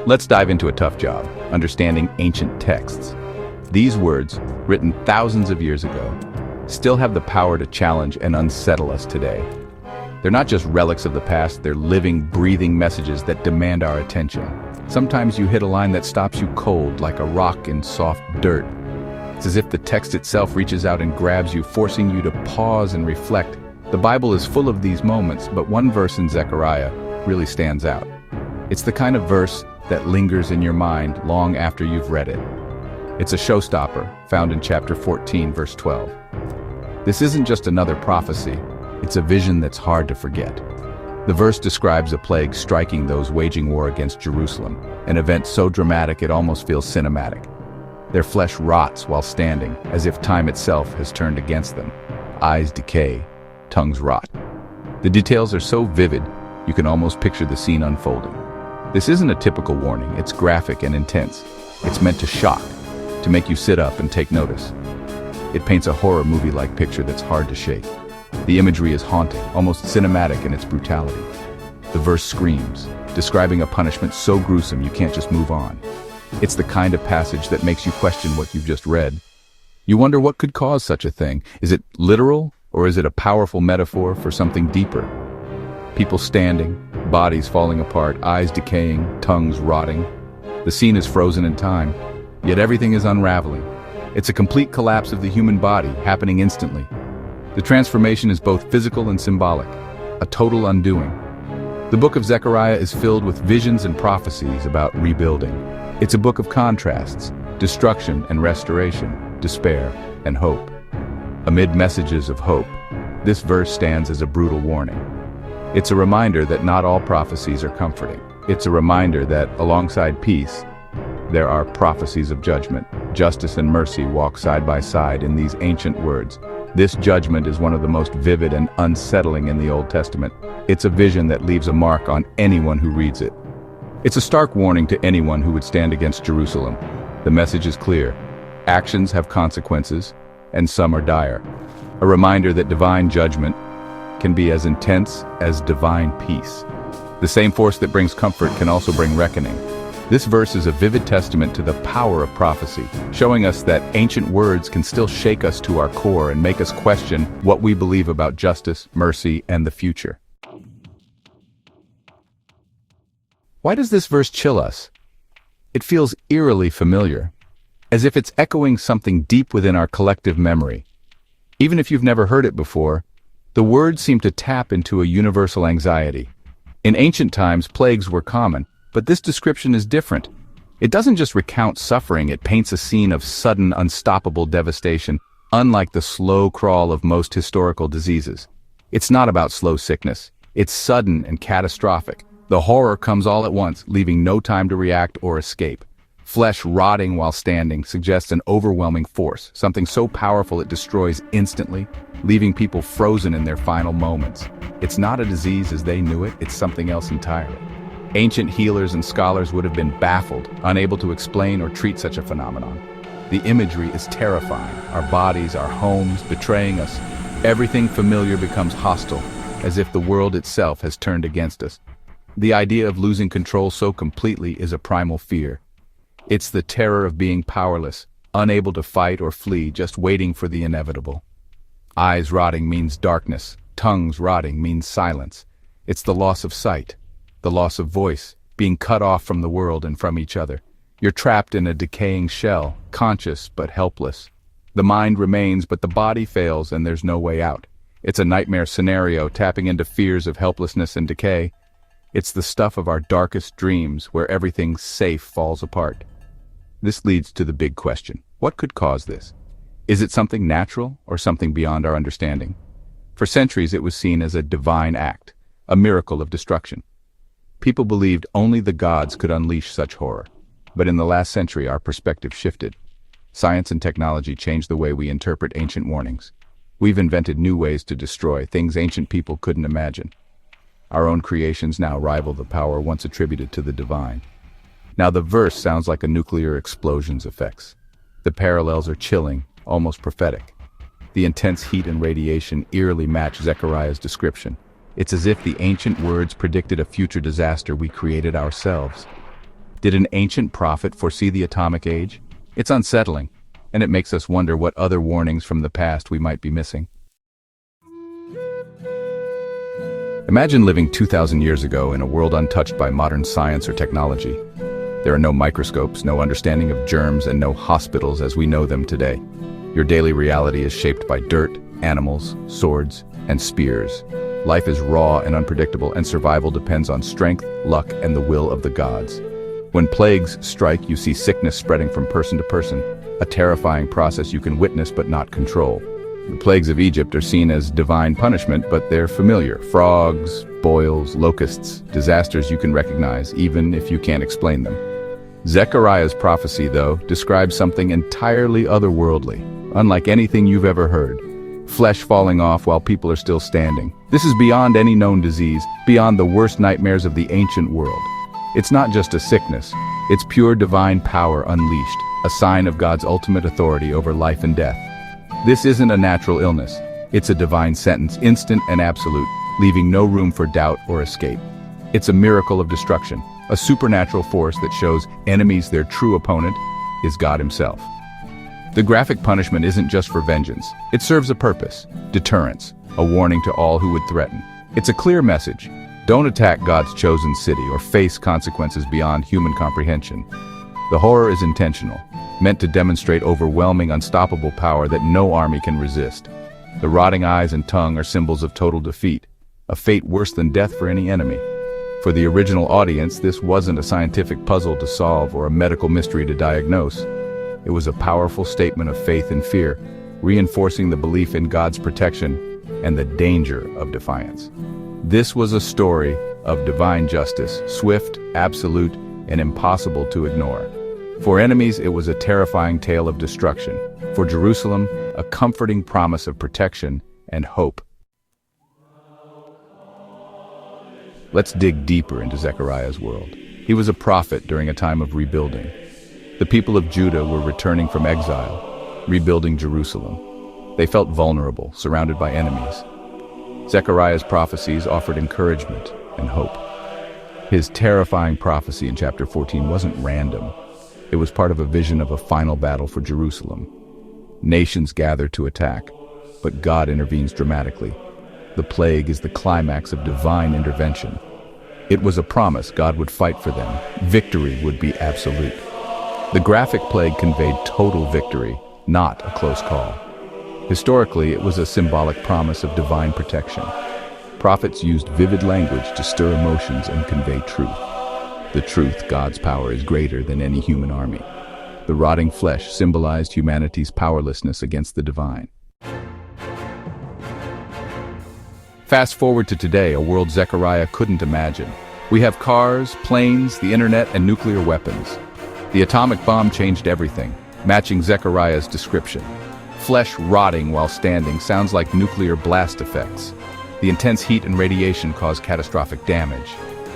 Let's dive into a tough job, understanding ancient texts. These words, written thousands of years ago, still have the power to challenge and unsettle us today. They're not just relics of the past, they're living, breathing messages that demand our attention. Sometimes you hit a line that stops you cold, like a rock in soft dirt. It's as if the text itself reaches out and grabs you, forcing you to pause and reflect. The Bible is full of these moments, but one verse in Zechariah really stands out. It's the kind of verse that lingers in your mind long after you've read it. It's a showstopper, found in chapter 14, verse 12. This isn't just another prophecy, it's a vision that's hard to forget. The verse describes a plague striking those waging war against Jerusalem, an event so dramatic it almost feels cinematic. Their flesh rots while standing, as if time itself has turned against them. Eyes decay, tongues rot. The details are so vivid, you can almost picture the scene unfolding. This isn't a typical warning, it's graphic and intense. It's meant to shock, to make you sit up and take notice. It paints a horror movie-like picture that's hard to shake. The imagery is haunting, almost cinematic in its brutality. The verse screams, describing a punishment so gruesome you can't just move on. It's the kind of passage that makes you question what you've just read. You wonder what could cause such a thing. Is it literal, or is it a powerful metaphor for something deeper? People standing, bodies falling apart, eyes decaying, tongues rotting. The scene is frozen in time, yet everything is unraveling. It's a complete collapse of the human body, happening instantly. The transformation is both physical and symbolic, a total undoing. The book of Zechariah is filled with visions and prophecies about rebuilding. It's a book of contrasts, destruction and restoration, despair and hope. Amid messages of hope, this verse stands as a brutal warning. It's a reminder that not all prophecies are comforting. It's a reminder that, alongside peace, there are prophecies of judgment. Justice and mercy walk side by side in these ancient words. This judgment is one of the most vivid and unsettling in the Old Testament. It's a vision that leaves a mark on anyone who reads it. It's a stark warning to anyone who would stand against Jerusalem. The message is clear. Actions have consequences, and some are dire. A reminder that divine judgment can be as intense as divine peace. The same force that brings comfort can also bring reckoning. This verse is a vivid testament to the power of prophecy, showing us that ancient words can still shake us to our core and make us question what we believe about justice, mercy, and the future. Why does this verse chill us? It feels eerily familiar, as if it's echoing something deep within our collective memory. Even if you've never heard it before, the words seem to tap into a universal anxiety. In ancient times, plagues were common, but this description is different. It doesn't just recount suffering, it paints a scene of sudden, unstoppable devastation, unlike the slow crawl of most historical diseases. It's not about slow sickness. It's sudden and catastrophic. The horror comes all at once, leaving no time to react or escape. Flesh rotting while standing suggests an overwhelming force, something so powerful it destroys instantly, leaving people frozen in their final moments. It's not a disease as they knew it, it's something else entirely. Ancient healers and scholars would have been baffled, unable to explain or treat such a phenomenon. The imagery is terrifying, our bodies, our homes, betraying us. Everything familiar becomes hostile, as if the world itself has turned against us. The idea of losing control so completely is a primal fear. It's the terror of being powerless, unable to fight or flee, just waiting for the inevitable. Eyes rotting means darkness, tongues rotting means silence. It's the loss of sight, the loss of voice, being cut off from the world and from each other. You're trapped in a decaying shell, conscious but helpless. The mind remains, but the body fails and there's no way out. It's a nightmare scenario, tapping into fears of helplessness and decay. It's the stuff of our darkest dreams, where everything safe falls apart. This leads to the big question. What could cause this? Is it something natural or something beyond our understanding? For centuries it was seen as a divine act, a miracle of destruction. People believed only the gods could unleash such horror. But in the last century our perspective shifted. Science and technology changed the way we interpret ancient warnings. We've invented new ways to destroy, things ancient people couldn't imagine. Our own creations now rival the power once attributed to the divine. Now the verse sounds like a nuclear explosion's effects. The parallels are chilling, almost prophetic. The intense heat and radiation eerily match Zechariah's description. It's as if the ancient words predicted a future disaster we created ourselves. Did an ancient prophet foresee the atomic age? It's unsettling, and it makes us wonder what other warnings from the past we might be missing. Imagine living 2,000 years ago in a world untouched by modern science or technology. There are no microscopes, no understanding of germs, and no hospitals as we know them today. Your daily reality is shaped by dirt, animals, swords, and spears. Life is raw and unpredictable, and survival depends on strength, luck, and the will of the gods. When plagues strike, you see sickness spreading from person to person, a terrifying process you can witness but not control. The plagues of Egypt are seen as divine punishment, but they're familiar. Frogs, boils, locusts, disasters you can recognize, even if you can't explain them. Zechariah's prophecy, though, describes something entirely otherworldly, unlike anything you've ever heard. Flesh falling off while people are still standing. This is beyond any known disease, beyond the worst nightmares of the ancient world. It's not just a sickness, it's pure divine power unleashed, a sign of God's ultimate authority over life and death. This isn't a natural illness, it's a divine sentence, instant and absolute, leaving no room for doubt or escape. It's a miracle of destruction, a supernatural force that shows enemies their true opponent is God himself. The graphic punishment isn't just for vengeance, it serves a purpose, deterrence, a warning to all who would threaten. It's a clear message: don't attack God's chosen city or face consequences beyond human comprehension. The horror is intentional, meant to demonstrate overwhelming, unstoppable power that no army can resist. The rotting eyes and tongue are symbols of total defeat, a fate worse than death for any enemy. For the original audience, this wasn't a scientific puzzle to solve or a medical mystery to diagnose. It was a powerful statement of faith and fear, reinforcing the belief in God's protection and the danger of defiance. This was a story of divine justice, swift, absolute, and impossible to ignore. For enemies, it was a terrifying tale of destruction. For Jerusalem, a comforting promise of protection and hope. Let's dig deeper into Zechariah's world. He was a prophet during a time of rebuilding. The people of Judah were returning from exile, rebuilding Jerusalem. They felt vulnerable, surrounded by enemies. Zechariah's prophecies offered encouragement and hope. His terrifying prophecy in chapter 14 wasn't random. It was part of a vision of a final battle for Jerusalem. Nations gather to attack, but God intervenes dramatically. The plague is the climax of divine intervention. It was a promise God would fight for them. Victory would be absolute. The graphic plague conveyed total victory, not a close call. Historically, it was a symbolic promise of divine protection. Prophets used vivid language to stir emotions and convey truth. The truth, God's power, is greater than any human army. The rotting flesh symbolized humanity's powerlessness against the divine. Fast forward to today, a world Zechariah couldn't imagine. We have cars, planes, the internet, and nuclear weapons. The atomic bomb changed everything, matching Zechariah's description. Flesh rotting while standing sounds like nuclear blast effects. The intense heat and radiation cause catastrophic damage.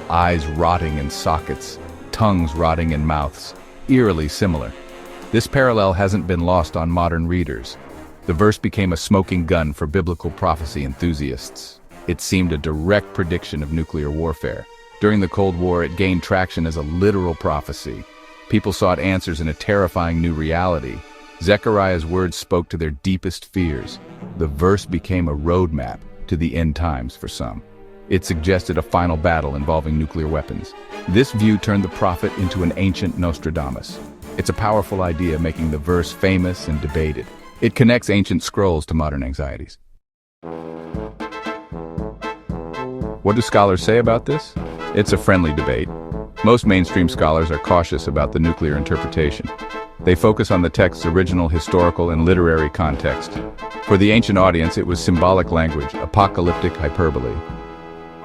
Eyes rotting in sockets, tongues rotting in mouths, eerily similar. This parallel hasn't been lost on modern readers. The verse became a smoking gun for biblical prophecy enthusiasts. It seemed a direct prediction of nuclear warfare. During the Cold War, it gained traction as a literal prophecy. People sought answers in a terrifying new reality. Zechariah's words spoke to their deepest fears. The verse became a roadmap to the end times for some. It suggested a final battle involving nuclear weapons. This view turned the prophet into an ancient Nostradamus. It's a powerful idea, making the verse famous and debated. It connects ancient scrolls to modern anxieties. What do scholars say about this? It's a friendly debate. Most mainstream scholars are cautious about the nuclear interpretation. They focus on the text's original historical and literary context. For the ancient audience, it was symbolic language, apocalyptic hyperbole.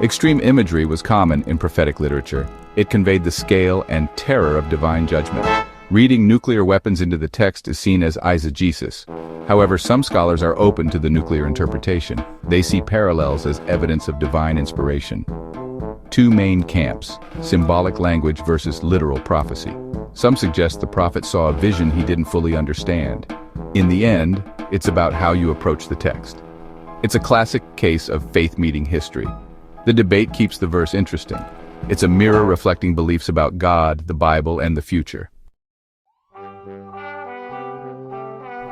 Extreme imagery was common in prophetic literature. It conveyed the scale and terror of divine judgment. Reading nuclear weapons into the text is seen as eisegesis. However, some scholars are open to the nuclear interpretation. They see parallels as evidence of divine inspiration. Two main camps: symbolic language versus literal prophecy. Some suggest the prophet saw a vision he didn't fully understand. In the end, it's about how you approach the text. It's a classic case of faith meeting history. The debate keeps the verse interesting. It's a mirror reflecting beliefs about God, the Bible, and the future.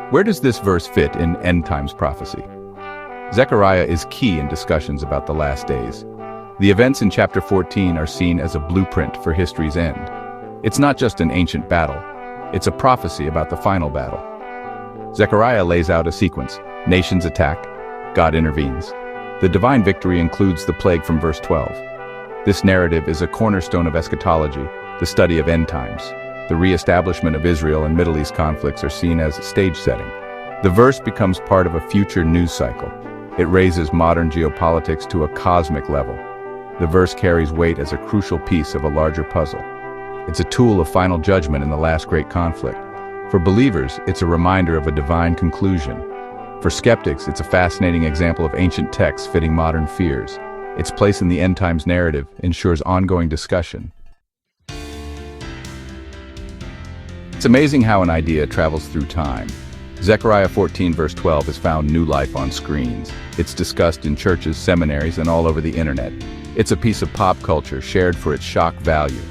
Where does this verse fit in end times prophecy? Zechariah is key in discussions about the last days. The events in chapter 14 are seen as a blueprint for history's end. It's not just an ancient battle, it's a prophecy about the final battle. Zechariah lays out a sequence. Nations attack, God intervenes. The divine victory includes the plague from verse 12. This narrative is a cornerstone of eschatology, the study of end times. The re-establishment of Israel and Middle East conflicts are seen as a stage setting. The verse becomes part of a future news cycle. It raises modern geopolitics to a cosmic level. The verse carries weight as a crucial piece of a larger puzzle. It's a tool of final judgment in the last great conflict. For believers, it's a reminder of a divine conclusion. For skeptics, it's a fascinating example of ancient texts fitting modern fears. Its place in the end times narrative ensures ongoing discussion. It's amazing how an idea travels through time. Zechariah 14 verse 12 has found new life on screens. It's discussed in churches, seminaries, and all over the internet. It's a piece of pop culture shared for its shock value.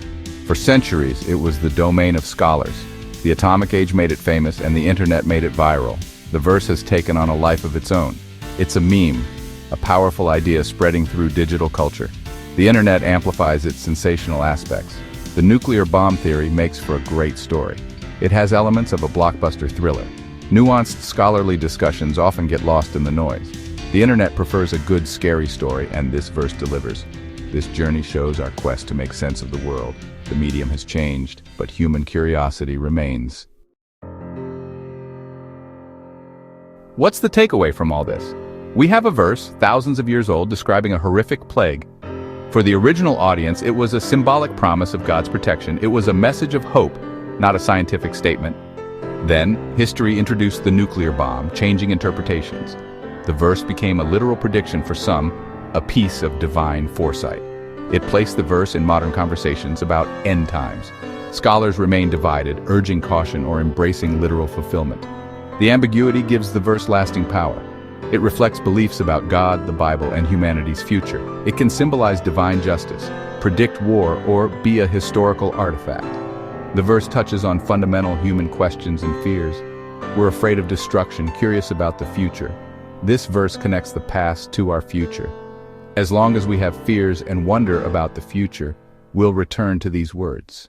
For centuries, it was the domain of scholars. The atomic age made it famous, and the internet made it viral. The verse has taken on a life of its own. It's a meme, a powerful idea spreading through digital culture. The internet amplifies its sensational aspects. The nuclear bomb theory makes for a great story. It has elements of a blockbuster thriller. Nuanced scholarly discussions often get lost in the noise. The internet prefers a good, scary story, and this verse delivers. This journey shows our quest to make sense of the world. The medium has changed, but human curiosity remains. What's the takeaway from all this? We have a verse, thousands of years old, describing a horrific plague. For the original audience, it was a symbolic promise of God's protection. It was a message of hope, not a scientific statement. Then, history introduced the nuclear bomb, changing interpretations. The verse became a literal prediction for some, a piece of divine foresight. It placed the verse in modern conversations about end times. Scholars remain divided, urging caution or embracing literal fulfillment. The ambiguity gives the verse lasting power. It reflects beliefs about God, the Bible, and humanity's future. It can symbolize divine justice, predict war, or be a historical artifact. The verse touches on fundamental human questions and fears. We're afraid of destruction, curious about the future. This verse connects the past to our future. As long as we have fears and wonder about the future, we'll return to these words.